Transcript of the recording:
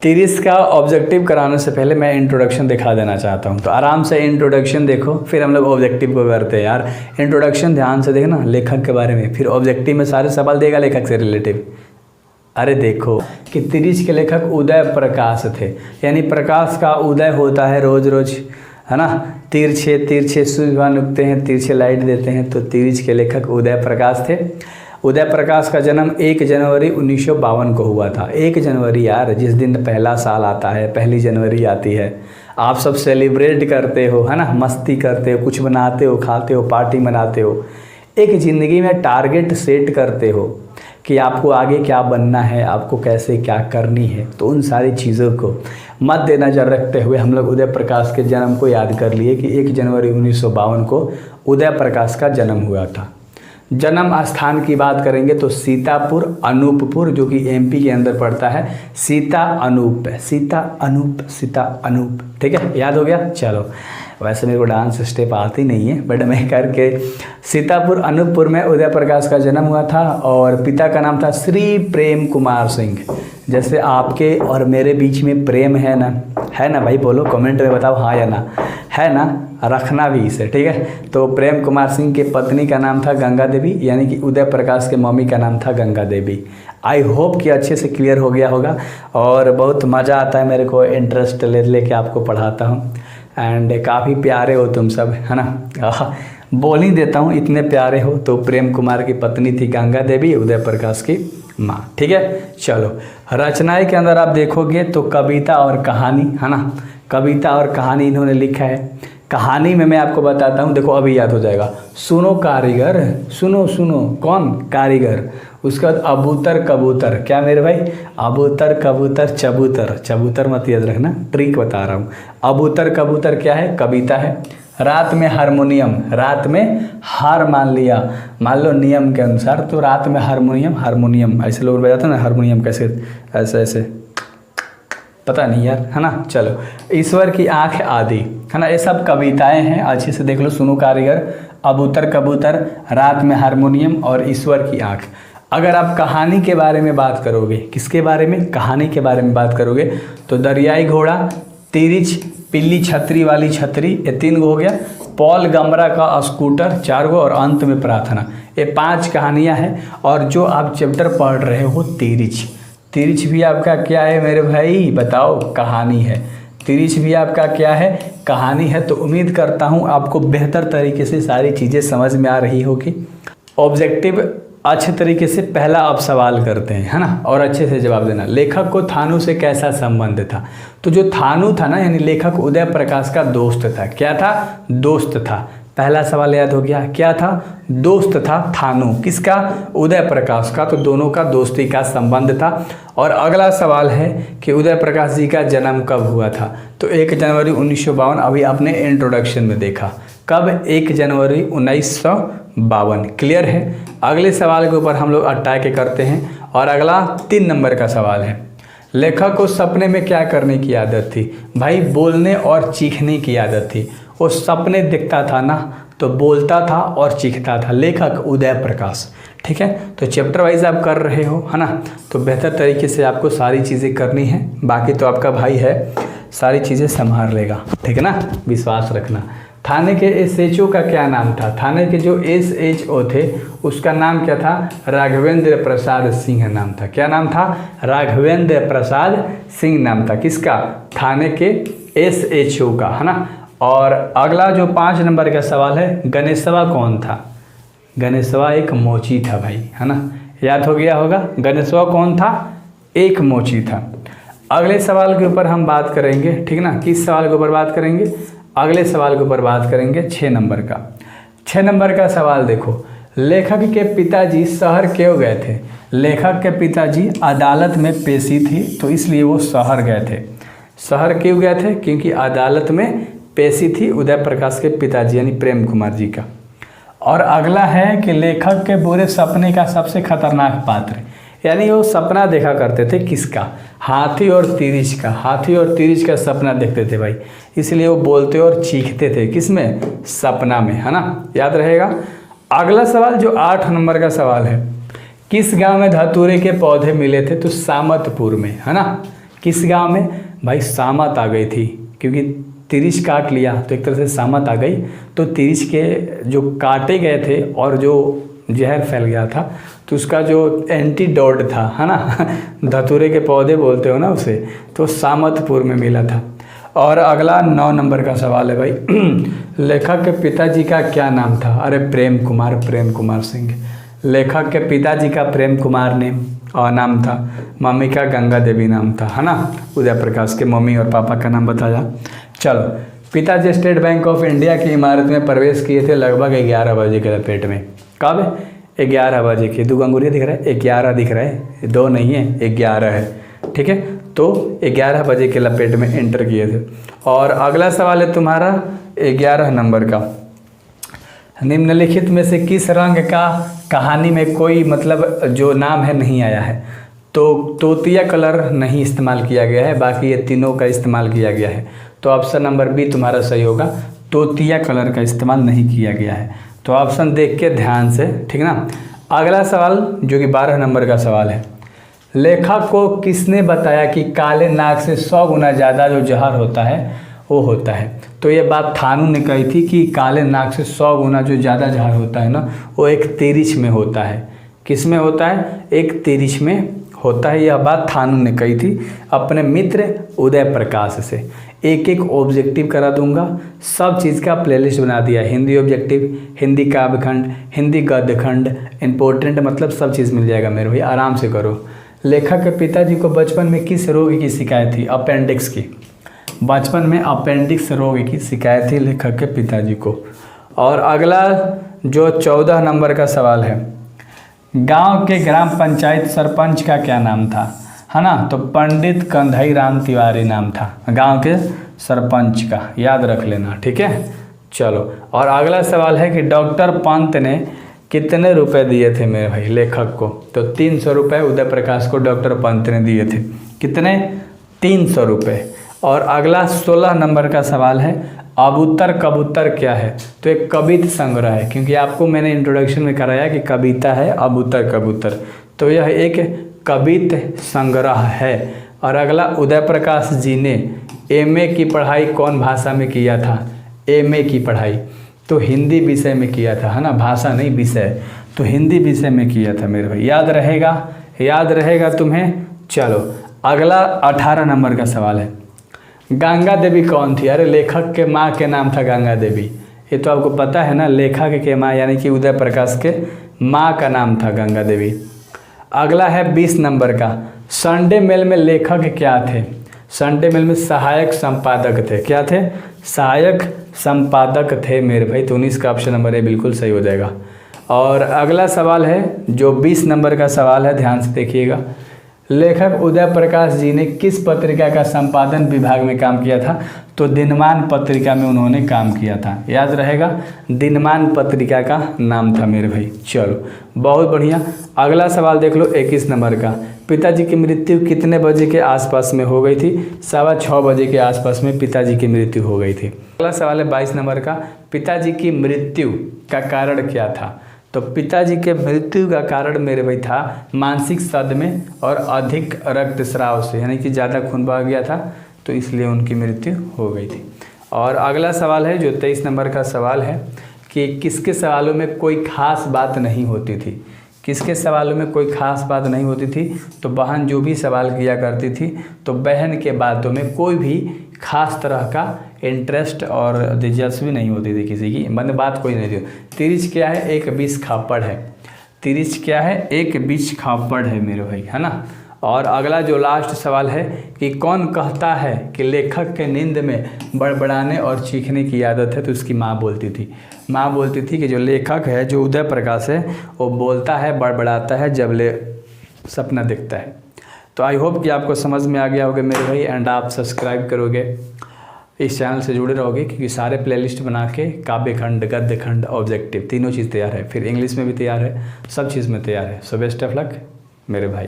30 का ऑब्जेक्टिव कराने से पहले मैं इंट्रोडक्शन दिखा देना चाहता हूँ। तो आराम से इंट्रोडक्शन देखो, फिर हम लोग ऑब्जेक्टिव को करते हैं। यार इंट्रोडक्शन ध्यान से देखना लेखक के बारे में, फिर ऑब्जेक्टिव में सारे सवाल देगा लेखक से रिलेटिव। अरे देखो कि 30 के लेखक उदय प्रकाश थे, यानी प्रकाश का उदय होता है रोज रोज, है ना। तिरछे तिरछे सूर्य उगते हैं, तिरछे लाइट देते हैं। तो 30 के लेखक उदय प्रकाश थे। उदय प्रकाश का जन्म 1 जनवरी 1952 को हुआ था। 1 जनवरी यार, जिस दिन पहला साल आता है, पहली जनवरी आती है, आप सब सेलिब्रेट करते हो, है ना, मस्ती करते हो, कुछ बनाते हो, खाते हो, पार्टी मनाते हो, एक ज़िंदगी में टारगेट सेट करते हो कि आपको आगे क्या बनना है, आपको कैसे क्या करनी है। तो उन सारी चीज़ों को मद्देनज़र रखते हुए हम लोग उदय प्रकाश के जन्म को याद कर लिए कि 1 जनवरी 1952 को उदय प्रकाश का जन्म हुआ था। जन्म स्थान की बात करेंगे तो सीतापुर अनूपपुर, जो कि एमपी के अंदर पड़ता है। सीता अनूप, सीता अनूप, सीता अनूप, ठीक है, याद हो गया। चलो, वैसे मेरे को डांस स्टेप आती नहीं है, बट मैं करके सीतापुर अनूपपुर में उदय प्रकाश का जन्म हुआ था। और पिता का नाम था श्री प्रेम कुमार सिंह। जैसे आपके और मेरे बीच में प्रेम है ना भाई, बोलो कमेंट में बताओ हाँ या ना, है ना, रखना भी इसे, ठीक है। तो प्रेम कुमार सिंह की पत्नी का नाम था गंगा देवी, यानी कि उदय प्रकाश के मम्मी का नाम था गंगा देवी। आई होप कि अच्छे से क्लियर हो गया होगा। और बहुत मज़ा आता है मेरे को, इंटरेस्ट लेके आपको पढ़ाता हूँ। एंड काफ़ी प्यारे हो तुम सब, है ना। बोल ही देता हूँ, इतने प्यारे हो। तो प्रेम कुमार की पत्नी थी गंगा देवी, उदय प्रकाश की माँ, ठीक है। चलो, रचनाएं के अंदर आप देखोगे तो कविता और कहानी, है ना, कविता और कहानी इन्होंने लिखा है। कहानी में मैं आपको बताता हूँ, देखो अभी याद हो जाएगा। सुनो कारीगर, सुनो सुनो, कौन कारीगर। उसके बाद अबूतर कबूतर, क्या मेरे भाई, अबूतर कबूतर चबूतर, चबूतर मत याद रखना, ट्रिक बता रहा हूँ। अबूतर कबूतर क्या है, कविता है। रात में हारमोनियम, रात में हार मान लिया, मान लो नियम के अनुसार, तो रात में हारमोनियम, हारमोनियम ऐसे लोग बजाते हैं ना, हारमोनियम कैसे, ऐसे ऐसे, पता नहीं यार, है ना। चलो, ईश्वर की आंख आदि, है ना, ये सब कविताएं हैं, अच्छे से देख लो। सुनो कारीगर, अबूतर कबूतर, रात में हारमोनियम और ईश्वर की आंख। अगर आप कहानी के बारे में बात करोगे, किसके बारे में, कहानी के बारे में बात करोगे, तो दरियाई घोड़ा, तिरिच, पिल्ली छतरी वाली छतरी, ये 3 गो हो गया। पॉल गमरा का स्कूटर 4 गो, और अंत में प्रार्थना, ये 5 कहानियाँ हैं। और जो आप चैप्टर पढ़ रहे हो तिरिच, तिरिच भी आपका क्या है मेरे भाई, बताओ, कहानी है। तिरिच भी आपका क्या है, कहानी है। तो उम्मीद करता हूँ आपको बेहतर तरीके से सारी चीज़ें समझ में आ रही होगी। ऑब्जेक्टिव अच्छे तरीके से पहला आप सवाल करते हैं, है ना, और अच्छे से जवाब देना। लेखक को थानू से कैसा संबंध था। तो जो थानू था ना, यानी लेखक उदय प्रकाश का दोस्त था। क्या था, दोस्त था। पहला सवाल याद हो गया, क्या था, दोस्त था। थानू किसका, उदय प्रकाश का। तो दोनों का दोस्ती का संबंध था। और अगला सवाल है कि उदय प्रकाश जी का जन्म कब हुआ था। तो 1 जनवरी 1952, अभी आपने इंट्रोडक्शन में देखा। कब, 1 जनवरी 1952, क्लियर है। अगले सवाल के ऊपर हम लोग अटैक करते हैं। और अगला 3 नंबर का सवाल है, लेखक को सपने में क्या करने की आदत थी। भाई बोलने और चीखने की आदत थी। वो सपने दिखता था ना, तो बोलता था और चीखता था, लेखक उदय प्रकाश, ठीक है। तो चैप्टर वाइज आप कर रहे हो, है ना, तो बेहतर तरीके से आपको सारी चीज़ें करनी है। बाकी तो आपका भाई है, सारी चीज़ें संभाल लेगा, ठीक है ना, विश्वास रखना। थाने के SHO का क्या नाम था। थाने के जो SHO थे उसका नाम क्या था, राघवेंद्र प्रसाद सिंह नाम था। क्या नाम था, राघवेंद्र प्रसाद सिंह नाम था। किसका, थाने के SHO का, है ना। और अगला जो 5 नंबर का सवाल है, गणेशवा कौन था। गणेशवा एक मोची था भाई, है ना, याद हो गया होगा। गणेशवा कौन था, एक मोची था। अगले सवाल के ऊपर हम बात करेंगे, ठीक ना। किस सवाल के ऊपर बात करेंगे, अगले सवाल के ऊपर बात करेंगे 6 नंबर का। 6 नंबर का सवाल देखो, लेखक के पिताजी शहर क्यों गए थे। लेखक के पिताजी अदालत में पेशी थी, तो इसलिए वो शहर गए थे। शहर क्यों गए थे, क्योंकि अदालत में पेशी थी उदय प्रकाश के पिताजी यानी प्रेम कुमार जी का। और अगला है कि लेखक के बुरे सपने का सबसे खतरनाक पात्र, यानी वो सपना देखा करते थे किसका, हाथी और तिरिच का। हाथी और तिरिच का सपना देखते थे भाई, इसलिए वो बोलते और चीखते थे, किसमें, सपना में, है ना, याद रहेगा। अगला सवाल जो 8 नंबर का सवाल है, किस गांव में धतूरे के पौधे मिले थे। तो सामतपुर में, है ना, किस गांव में भाई? सामत आ गई थी, क्योंकि तिरिच काट लिया तो एक तरह से सामत आ गई। तो तिरिच के जो काटे गए थे और जो जहर फैल गया था, तो उसका जो एंटीडोट था, है ना, धतूरे के पौधे बोलते हो ना उसे, तो सामतपुर में मिला था। और अगला 9 नंबर का सवाल है भाई, लेखक के पिताजी का क्या नाम था? अरे प्रेम कुमार सिंह। लेखक के पिताजी का प्रेम कुमार नाम था। मम्मी का गंगा देवी नाम था, है ना। उदय प्रकाश के मम्मी और पापा का नाम बताया। चलो, पिताजी स्टेट बैंक ऑफ इंडिया की इमारत में प्रवेश किए थे लगभग 11 बजे के लपेट में। कब? 11 बजे के। 2 अंगुरियाँ दिख रहा है, 11 दिख रहा है, 2 नहीं है, 11 है, ठीक है। तो 11 बजे के लपेट में एंटर किए थे। और अगला सवाल है तुम्हारा 11 नंबर का, निम्नलिखित में से किस रंग का कहानी में कोई मतलब जो नाम है नहीं आया है? तो तोतिया कलर नहीं इस्तेमाल किया गया है, बाकी ये तीनों का इस्तेमाल किया गया है। तो ऑप्शन नंबर बी तुम्हारा सही होगा, तोतिया कलर का इस्तेमाल नहीं किया गया है। तो ऑप्शन देख के ध्यान से, ठीक ना। अगला सवाल जो कि 12 नंबर का सवाल है, लेखक को किसने बताया कि काले नाग से 100 गुना ज़्यादा जो जहर होता है वो होता है? तो ये बात थानू ने कही थी कि काले नाग से 100 गुना जो ज़्यादा जहर होता है ना, वो एक तिरिच में होता है। किस में होता है? एक तिरिच में होता है। यह बात थानू ने कही थी अपने मित्र उदय प्रकाश से। एक ऑब्जेक्टिव करा दूंगा, सब चीज़ का प्लेलिस्ट बना दिया, हिंदी ऑब्जेक्टिव, हिंदी काव्यखंड, हिंदी गद्यखंड, इम्पोर्टेंट, मतलब सब चीज़ मिल जाएगा मेरे भाई, आराम से करो। लेखक के पिताजी को बचपन में किस रोग की शिकायत थी? अपेंडिक्स की। बचपन में अपेंडिक्स रोग की शिकायत थी लेखक के पिताजी को। और अगला जो 14 नंबर का सवाल है, गांव के ग्राम पंचायत सरपंच का क्या नाम था? है ना, तो पंडित कंधई राम तिवारी नाम था गांव के सरपंच का, याद रख लेना, ठीक है। चलो, और अगला सवाल है कि डॉक्टर पंत ने कितने रुपए दिए थे मेरे भाई लेखक को? तो 300 रुपये उदय प्रकाश को डॉक्टर पंत ने दिए थे। कितने? 300 रुपये। और अगला 16 नंबर का सवाल है, अबूतर कबूतर क्या है? तो एक कवित संग्रह है, क्योंकि आपको मैंने इंट्रोडक्शन में कराया कि कविता है अबूतर कबूतर, तो यह एक कवित संग्रह है। और अगला, उदय प्रकाश जी ने एमए की पढ़ाई कौन भाषा में किया था? एमए की पढ़ाई तो हिंदी विषय में किया था, है ना, भाषा नहीं विषय, तो हिंदी विषय में किया था मेरे भाई, याद रहेगा, याद रहेगा तुम्हें। चलो, अगला 18 नंबर का सवाल है, गंगा देवी कौन थी? अरे लेखक के माँ के नाम था गंगा देवी, ये तो आपको पता है ना, लेखक के माँ यानी कि उदय प्रकाश के माँ का नाम था गंगा देवी। अगला है 20 नंबर का, संडे मेल में लेखक क्या थे? संडे मेल में सहायक संपादक थे। क्या थे? सहायक संपादक थे मेरे भाई। तो 19 का ऑप्शन नंबर ए बिल्कुल सही हो जाएगा। और अगला सवाल है जो 20 नंबर का सवाल है, ध्यान से देखिएगा, लेखक उदय प्रकाश जी ने किस पत्रिका का संपादन विभाग में काम किया था? तो दिनमान पत्रिका में उन्होंने काम किया था, याद रहेगा, दिनमान पत्रिका का नाम था मेरे भाई। चलो, बहुत बढ़िया। अगला सवाल देख लो 21 नंबर का, पिताजी की मृत्यु कितने बजे के आसपास में हो गई थी? 6:15 बजे के आसपास में पिताजी की मृत्यु हो गई थी। अगला सवाल है 22 नंबर का, पिताजी की मृत्यु का कारण क्या था? तो पिताजी के मृत्यु का कारण मेरे भाई था मानसिक सदमे और अधिक रक्तस्राव से, यानी कि ज़्यादा खून बह गया था, तो इसलिए उनकी मृत्यु हो गई थी। और अगला सवाल है जो 23 नंबर का सवाल है कि किसके सवालों में कोई खास बात नहीं होती थी? किसके सवालों में कोई खास बात नहीं होती थी? तो बहन जो भी सवाल किया करती थी, तो बहन के बातों में कोई भी खास तरह का इंटरेस्ट और दिलचस्पी नहीं होती थी किसी की, मतलब बात कोई नहीं थी। तिरिच क्या है? एक बीच खापड़ है। तिरिच क्या है? एक बीच खापड़ है मेरे भाई, है ना। और अगला जो लास्ट सवाल है कि कौन कहता है कि लेखक के नींद में बड़बड़ाने और चीखने की आदत है? तो उसकी माँ बोलती थी। माँ बोलती थी कि जो लेखक है, जो उदय प्रकाश है, वो बोलता है, बड़बड़ाता है जब सपना देखता है। तो आई होप कि आपको समझ में आ गया होगा मेरे भाई, एंड आप सब्सक्राइब करोगे, इस चैनल से जुड़े रहोगे, क्योंकि सारे प्लेलिस्ट बना के काव्यखंड, गद्यखंड, ऑब्जेक्टिव तीनों चीज़ तैयार है, फिर इंग्लिश में भी तैयार है, सब चीज़ में तैयार है। सो बेस्ट ऑफ लक मेरे भाई।